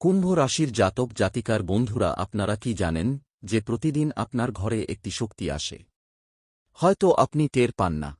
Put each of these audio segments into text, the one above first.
কুম্ভ রাশির জাতক জাতিকার বন্ধুরা, আপনারা কি জানেন যে প্রতিদিন আপনার ঘরে একটি শক্তি আসে? হয়তো আপনি টের পান না,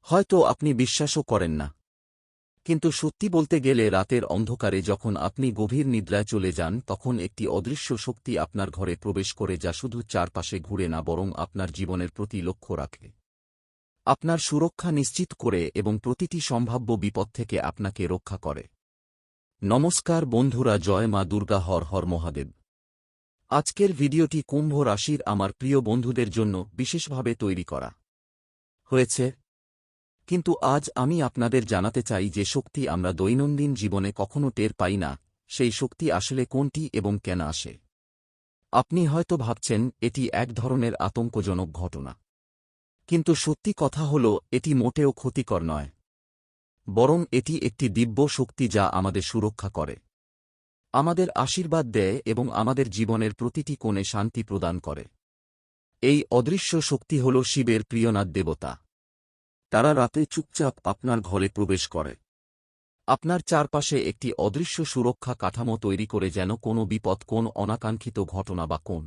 হয়তো আপনি বিশ্বাসও করেন না, কিন্তু সত্যি বলতে গেলে রাতের অন্ধকারে যখন আপনি গভীর নিদ্রায় চলে যান, তখন একটি অদৃশ্য শক্তি আপনার ঘরে প্রবেশ করে, যা শুধু চারপাশে ঘুরে না, বরং আপনার জীবনের প্রতি লক্ষ্য রাখে, আপনার সুরক্ষা নিশ্চিত করে এবং প্রতিটি সম্ভাব্য বিপদ থেকে আপনাকে রক্ষা করে। নমস্কার বন্ধুরা, জয় মা দুর্গা, হর হর মহাদেব। আজকের ভিডিওটি কুম্ভ রাশির আমার প্রিয় বন্ধুদের জন্য বিশেষভাবে তৈরি করা হয়েছে। কিন্তু আজ আমি আপনাদের জানাতে চাই যে শক্তি আমরা দৈনন্দিন জীবনে কখনো টের পাই না, সেই শক্তি আসলে কোনটি এবং কেন আসে। আপনি হয়তো ভাবছেন এটি এক ধরনের আতঙ্কজনক ঘটনা, কিন্তু সত্যি কথা হল এটি মোটেও ক্ষতিকর নয়, বরং এটি একটি দিব্য শক্তি যা আমাদের সুরক্ষা করে, আমাদের আশীর্বাদ দেয় এবং আমাদের জীবনের প্রতিটি কোণে শান্তি প্রদান করে। এই অদৃশ্য শক্তি হল শিবের প্রিয়নাথ দেবতা। তারা রাতে চুপচাপ আপনার ঘরে প্রবেশ করে, আপনার চারপাশে একটি অদৃশ্য সুরক্ষা কাঠামো তৈরি করে, যেন কোনো বিপদ, কোন অনাকাঙ্ক্ষিত ঘটনা বা কোন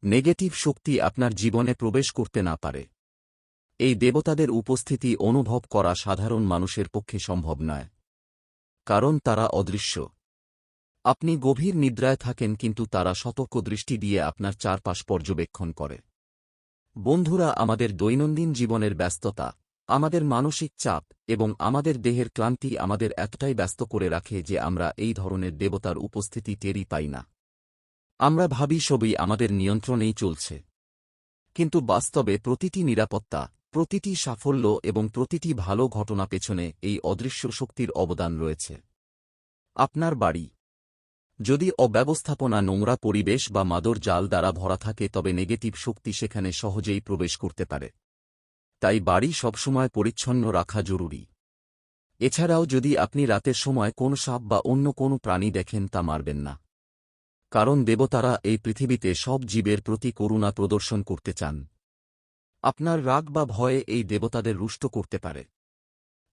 নেগেটিভ শক্তি আপনার জীবনে প্রবেশ করতে না পারে। এই দেবতাদের উপস্থিতি অনুভব করা সাধারণ মানুষের পক্ষে সম্ভব নয়, কারণ তারা অদৃশ্য। আপনি গভীর নিদ্রায় থাকেন, কিন্তু তারা সতর্ক দৃষ্টি দিয়ে আপনার চারপাশ পর্যবেক্ষণ করে। বন্ধুরা, আমাদের দৈনন্দিন জীবনের ব্যস্ততা, আমাদের মানসিক চাপ এবং আমাদের দেহের ক্লান্তি আমাদের এতটাই ব্যস্ত করে রাখে যে আমরা এই ধরনের দেবতার উপস্থিতি টেরই পাই না। আমরা ভাবি সবই আমাদের নিয়ন্ত্রণেই চলছে, কিন্তু বাস্তবে প্রতিটি নিরাপত্তা, প্রতিটি সাফল্য এবং প্রতিটি ভালো ঘটনা পেছনে এই অদৃশ্য শক্তির অবদান রয়েছে। আপনার বাড়ি যদি অব্যবস্থাপনা, নোংরা পরিবেশ বা মাদর জাল দ্বারা ভরা থাকে, তবে নেগেটিভ শক্তি সেখানে সহজেই প্রবেশ করতে পারে। তাই বাড়ি সবসময় পরিচ্ছন্ন রাখা জরুরি। এছাড়াও যদি আপনি রাতের সময় কোন সাপ বা অন্য কোনো প্রাণী দেখেন, তা মারবেন না, কারণ দেবতারা এই পৃথিবীতে সব জীবের প্রতি করুণা প্রদর্শন করতে চান। আপনার রাগ বা ভয়ে এই দেবতাদের রুষ্ট করতে পারে।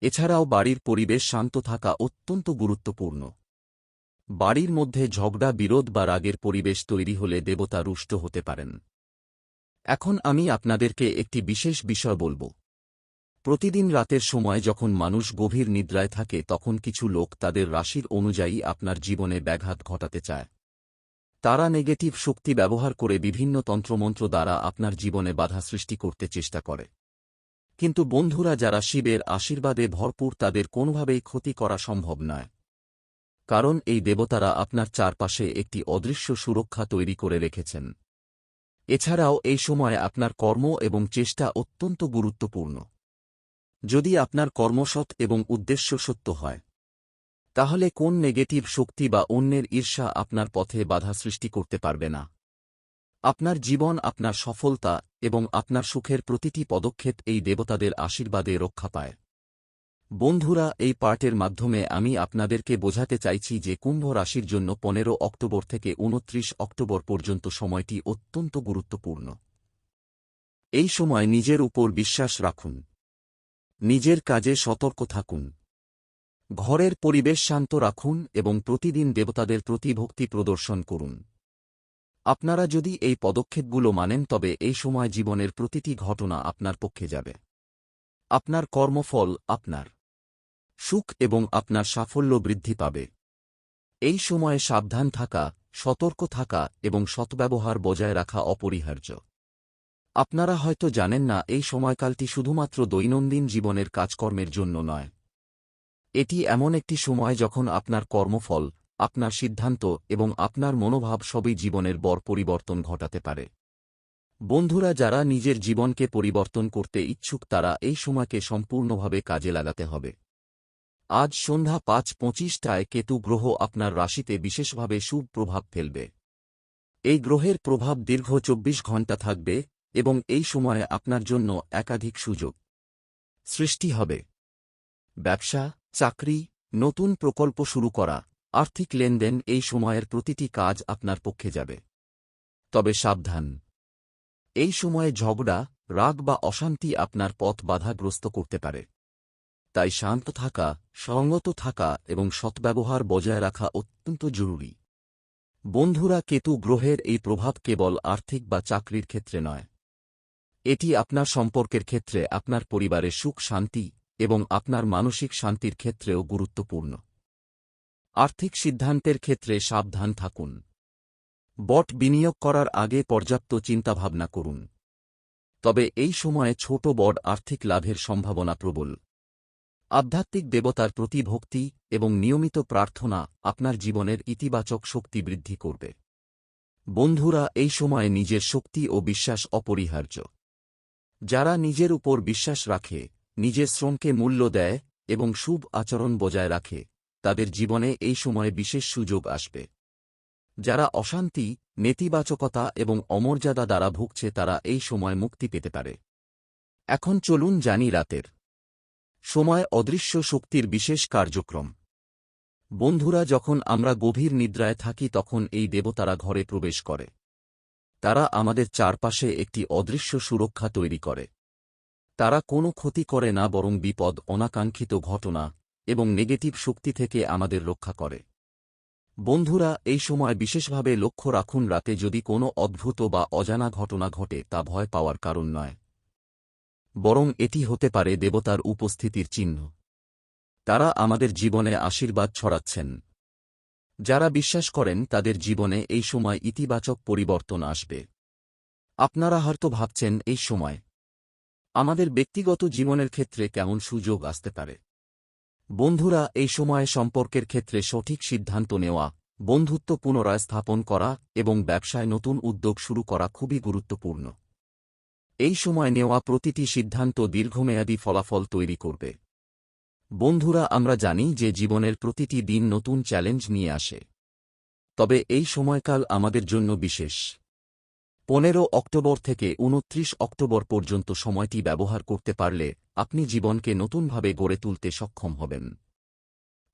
এছাড়াও বাড়ির পরিবেশ শান্ত থাকা অত্যন্ত গুরুত্বপূর্ণ। বাড়ির মধ্যে ঝগড়া, বিরোধ বা রাগের পরিবেশ তৈরি হলে দেবতা রুষ্ট হতে পারেন। এখন আমি আপনাদেরকে একটি বিশেষ বিষয় বলবো। প্রতিদিন রাতের সময় যখন মানুষ গভীর নিদ্রায় থাকে, তখন কিছু লোক তাদের রাশির অনুযায়ী আপনার জীবনে ব্যাঘাত ঘটাতে চায়। তারা নেগেটিভ শক্তি ব্যবহার করে বিভিন্ন তন্ত্রমন্ত্র দ্বারা আপনার জীবনে বাধা সৃষ্টি করতে চেষ্টা করে। কিন্তু বন্ধুরা, যারা শিবের আশীর্বাদে ভরপুর, তাদের কোনোভাবেই ক্ষতি করা সম্ভব নয়, কারণ এই দেবতারা আপনার চারপাশে একটি অদৃশ্য সুরক্ষা তৈরি করে রেখেছেন। এছাড়াও এই সময় আপনার কর্ম এবং চেষ্টা অত্যন্ত গুরুত্বপূর্ণ। যদি আপনার কর্ম সৎ এবং উদ্দেশ্য সত্য হয়, তাহলে কোন নেগেটিভ শক্তি বা অন্যের ঈর্ষা আপনার পথে বাধা সৃষ্টি করতে পারবে না। আপনার জীবন, আপনার সফলতা এবং আপনার সুখের প্রতিটি পদক্ষেপ এই দেবতাদের আশীর্বাদে রক্ষা পায়। বন্ধুরা, এই পার্টের মাধ্যমে আমি আপনাদেরকে বোঝাতে চাইছি যে কুম্ভ রাশির জন্য 15 অক্টোবর থেকে 29 অক্টোবর পর্যন্ত সময়টি অত্যন্ত গুরুত্বপূর্ণ। এই সময় নিজের উপর বিশ্বাস রাখুন, নিজের কাজে সতর্ক থাকুন, ঘরের পরিবেশ শান্ত রাখুন এবং প্রতিদিন দেবতাদের প্রতি ভক্তি প্রদর্শন করুন। আপনারা যদি এই পদক্ষেপগুলো মানেন, তবে এই সময় জীবনের প্রতিটি ঘটনা আপনার পক্ষে যাবে। আপনার কর্মফল, আপনার সুখ এবং আপনার সাফল্য বৃদ্ধি পাবে। এই সময়ে সাবধান থাকা, সতর্ক থাকা এবং সদ্ব্যবহার বজায় রাখা অপরিহার্য। আপনারা হয়তো জানেন না, এই সময়কালটি শুধুমাত্র দৈনন্দিন জীবনের কাজকর্মের জন্য নয়। এটি এমন একটি সময় যখন আপনার কর্মফল, আপনার সিদ্ধান্ত এবং আপনার মনোভাব সবই জীবনের বড় পরিবর্তন ঘটাতে পারে। বন্ধুরা, যারা নিজের জীবনকে পরিবর্তন করতে ইচ্ছুক, তারা এই সময়কে সম্পূর্ণভাবে কাজে লাগাতে হবে। আজ সন্ধ্যা 5:25টায় কেতু গ্রহ আপনার রাশিতে বিশেষভাবে শুভ প্রভাব ফেলবে। এই গ্রহের প্রভাব দীর্ঘ 24 ঘণ্টা থাকবে এবং এই সময়ে আপনার জন্য একাধিক সুযোগ সৃষ্টি হবে। ব্যবসা, চাকরি, নতুন প্রকল্প শুরু করা, আর্থিক লেনদেন, এই সময়ের প্রতিটি কাজ আপনার পক্ষে যাবে। তবে সাবধান, এই সময়ে ঝগড়া, রাগ বা অশান্তি আপনার পথ বাধাগ্রস্ত করতে পারে। তাই শান্ত থাকা, সংযত থাকা এবং সদ্ব্যবহার বজায় রাখা অত্যন্ত জরুরি। বন্ধুরা, কেতু গ্রহের এই প্রভাব কেবল আর্থিক বা চাকরির ক্ষেত্রে নয়। এটি আপনার সম্পর্কের ক্ষেত্রে, আপনার পরিবারের সুখ শান্তি এবং আপনার মানসিক শান্তির ক্ষেত্রেও গুরুত্বপূর্ণ। আর্থিক সিদ্ধান্তের ক্ষেত্রে সাবধান থাকুন। বট বিনিয়োগ করার আগে পর্যাপ্ত চিন্তাভাবনা করুন। তবে এই সময়ে ছোট বড় আর্থিক লাভের সম্ভাবনা প্রবল। আধ্যাত্মিক দেবতার প্রতি ভক্তি এবং নিয়মিত প্রার্থনা আপনার জীবনের ইতিবাচক শক্তি বৃদ্ধি করবে। বন্ধুরা, এই সময়ে নিজের শক্তি ও বিশ্বাস অপরিহার্য। যারা নিজের উপর বিশ্বাস রাখে, নিজের শ্রমকে মূল্য দেয় এবং শুভ আচরণ বজায় রাখে, তাদের জীবনে এই সময়ে বিশেষ সুযোগ আসবে। যারা অশান্তি, নেতিবাচকতা এবং অমর্যাদা দ্বারা ভুগছে তারা এই সময় মুক্তি পেতে পারে। এখন চলুন জানি রাতের সময় অদৃশ্য শক্তির বিশেষ কার্যক্রম। বন্ধুরা, যখন আমরা গভীর নিদ্রায় থাকি তখন এই দেবতারা ঘরে প্রবেশ করে। তারা আমাদের চারপাশে একটি অদৃশ্য সুরক্ষা তৈরি করে। তারা কোনো ক্ষতি করে না, বরং বিপদ, অনাকাঙ্ক্ষিত ঘটনা এবং নেগেটিভ শক্তি থেকে আমাদের রক্ষা করে। বন্ধুরা, এই সময় বিশেষভাবে লক্ষ্য রাখুন, রাতে যদি কোনো অদ্ভুত বা অজানা ঘটনা ঘটে তা ভয় পাওয়ার কারণ নয়, বরং এটি হতে পারে দেবতার উপস্থিতির চিহ্ন। তারা আমাদের জীবনে আশীর্বাদ ছড়াচ্ছেন। যারা বিশ্বাস করেন তাদের জীবনে এই সময় ইতিবাচক পরিবর্তন আসবে। আপনারা হয়তো ভাবছেন, এই সময় আমাদের ব্যক্তিগত জীবনের ক্ষেত্রে কেমন সুযোগ আসতে পারে। বন্ধুরা, এই সময়ে সম্পর্কের ক্ষেত্রে সঠিক সিদ্ধান্ত নেওয়া, বন্ধুত্ব পুনরায় স্থাপন করা এবং ব্যবসায় নতুন উদ্যোগ শুরু করা খুবই গুরুত্বপূর্ণ। এই সময় নেওয়া প্রতিটি সিদ্ধান্ত দীর্ঘমেয়াদী ফলাফল তৈরি করবে। বন্ধুরা, আমরা জানি যে জীবনের প্রতিটি দিন নতুন চ্যালেঞ্জ নিয়ে আসে। তবে এই সময়কাল আমাদের জন্য বিশেষ। 15 অক্টোবর থেকে 29 অক্টোবর পর্যন্ত সময়টি ব্যবহার করতে পারলে আপনি জীবনকে নতুনভাবে গড়ে তুলতে সক্ষম হবেন।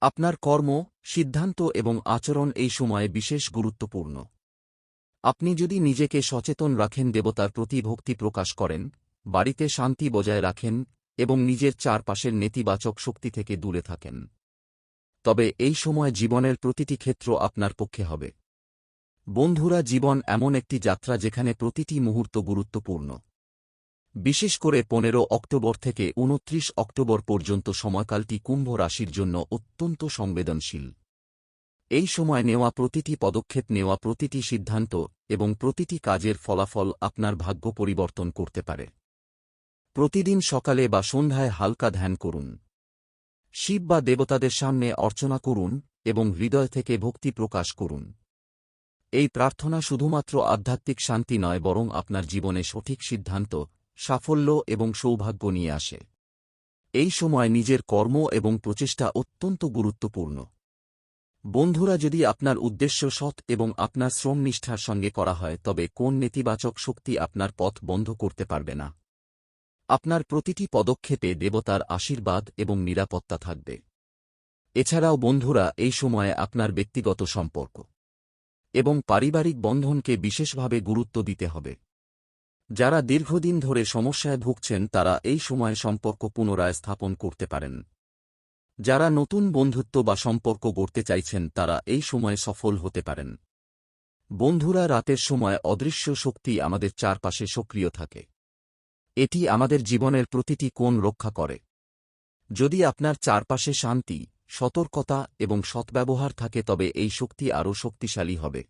আপনার কর্ম, সিদ্ধান্ত এবং আচরণ এই সময়ে বিশেষ গুরুত্বপূর্ণ। আপনি যদি নিজেকে সচেতন রাখেন, দেবতার প্রতি ভক্তি প্রকাশ করেন, বাড়িতে শান্তি বজায় রাখেন এবং নিজের চারপাশের নেতিবাচক শক্তি থেকে দূরে থাকেন, তবে এই সময় জীবনের প্রতিটি ক্ষেত্র আপনার পক্ষে হবে। বন্ধুরা, জীবন এমন একটি যাত্রা যেখানে প্রতিটি মুহূর্ত গুরুত্বপূর্ণ। বিশেষ করে 15 অক্টোবর থেকে 29 অক্টোবর পর্যন্ত সময়কালটি কুম্ভ রাশির জন্য অত্যন্ত সংবেদনশীল। এই সময় নেওয়া প্রতিটি পদক্ষেপ, নেওয়া প্রতিটি সিদ্ধান্ত এবং প্রতিটি কাজের ফলাফল আপনার ভাগ্য পরিবর্তন করতে পারে। প্রতিদিন সকালে বা সন্ধ্যায় হালকা ধ্যান করুন। শিব বা দেবতাদের সামনে অর্চনা করুন এবং হৃদয় থেকে ভক্তি প্রকাশ করুন। এই প্রার্থনা শুধুমাত্র আধ্যাত্মিক শান্তি নয়, বরং আপনার জীবনে সঠিক সিদ্ধান্ত, সাফল্য এবং সৌভাগ্য নিয়ে আসে। এই সময় নিজের কর্ম এবং প্রচেষ্টা অত্যন্ত গুরুত্বপূর্ণ। বন্ধুরা, যদি আপনার উদ্দেশ্য সৎ এবং আপনার শ্রম নিষ্ঠার সঙ্গে করা হয়, তবে কোন নেতিবাচক শক্তি আপনার পথ বন্ধ করতে পারবে না। আপনার প্রতিটি পদক্ষেপে দেবতার আশীর্বাদ এবং নিরাপত্তা থাকবে। এছাড়াও বন্ধুরা, এই সময়ে আপনার ব্যক্তিগত সম্পর্ক এবং পারিবারিক বন্ধনকে বিশেষভাবে গুরুত্ব দিতে হবে। যারা দীর্ঘদিন ধরে সমস্যায় ভুগছেন তারা এই সময়ে সম্পর্ক পুনরায় স্থাপন করতে পারেন। যারা নতুন বন্ধুত্ব বা সম্পর্ক গড়তে চাইছেন তারা এই সময়ে সফল হতে পারেন। বন্ধুরা, রাতের সময় অদৃশ্য শক্তি আমাদের চারপাশে সক্রিয় থাকে। এটি আমাদের জীবনের প্রতিটি কোণ রক্ষা করে। যদি আপনার চারপাশে শান্তি, সতর্কতা এবং সদ্ব্যবহার থাকে তবে এই শক্তি আরও শক্তিশালী হবে।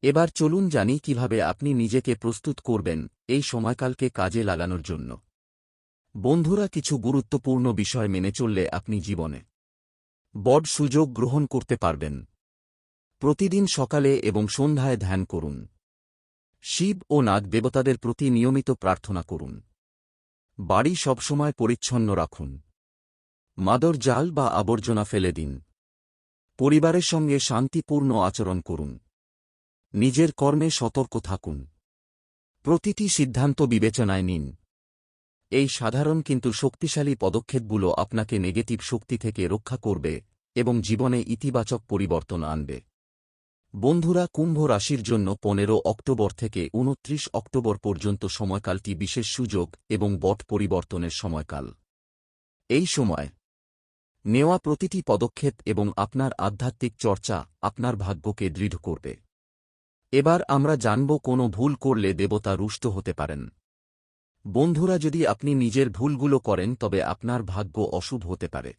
এবার চলুন জানি কিভাবে আপনি নিজেকে প্রস্তুত করবেন এই সময়কালকে কাজে লাগানোর জন্য। বন্ধুরা, কিছু গুরুত্বপূর্ণ বিষয় মেনে চললে আপনি জীবনে বড় সুযোগ গ্রহণ করতে পারবেন। প্রতিদিন সকালে এবং সন্ধ্যায় ধ্যান করুন। শিব ও নাগ দেবতাদের প্রতি নিয়মিত প্রার্থনা করুন। বাড়ি সবসময় পরিচ্ছন্ন রাখুন। মাদর জাল বা আবর্জনা ফেলে দিন। পরিবারের সঙ্গে শান্তিপূর্ণ আচরণ করুন। নিজের কর্মে সতর্ক থাকুন। প্রতিটি সিদ্ধান্ত বিবেচনায় নিন। এই সাধারণ কিন্তু শক্তিশালী পদক্ষেপগুলো আপনাকে নেগেটিভ শক্তি থেকে রক্ষা করবে এবং জীবনে ইতিবাচক পরিবর্তন আনবে। বন্ধুরা, কুম্ভ রাশির জন্য 15 অক্টোবর থেকে 29 অক্টোবর পর্যন্ত সময়কালটি বিশেষ সুযোগ এবং বট পরিবর্তনের সময়কাল। এই সময় নেওয়া প্রতিটি পদক্ষেপ এবং আপনার আধ্যাত্মিক চর্চা আপনার ভাগ্যকে দৃঢ় করবে। এবার আমরা জানব কোনো ভুল করলে দেবতা রুষ্ট হতে পারেন। বন্ধুরা, যদি আপনি নিজের ভুলগুলো করেন তবে আপনার ভাগ্য অশুভ হতে পারে।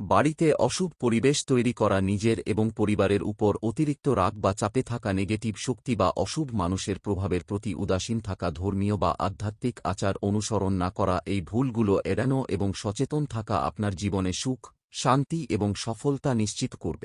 বাড়িতে অশুভ পরিবেশ তৈরি করা, নিজের এবং পরিবারের উপর অতিরিক্ত রাগ বা চাপে থাকা, নেগেটিভ শক্তি বা অশুভ মানুষের প্রভাবের প্রতি উদাসীন থাকা, ধর্মীয় বা আধ্যাত্মিক আচার অনুসরণ না করা, এই ভুলগুলো এড়ানো এবং সচেতন থাকা আপনার জীবনে সুখ, শান্তি এবং সফলতা নিশ্চিত করবে।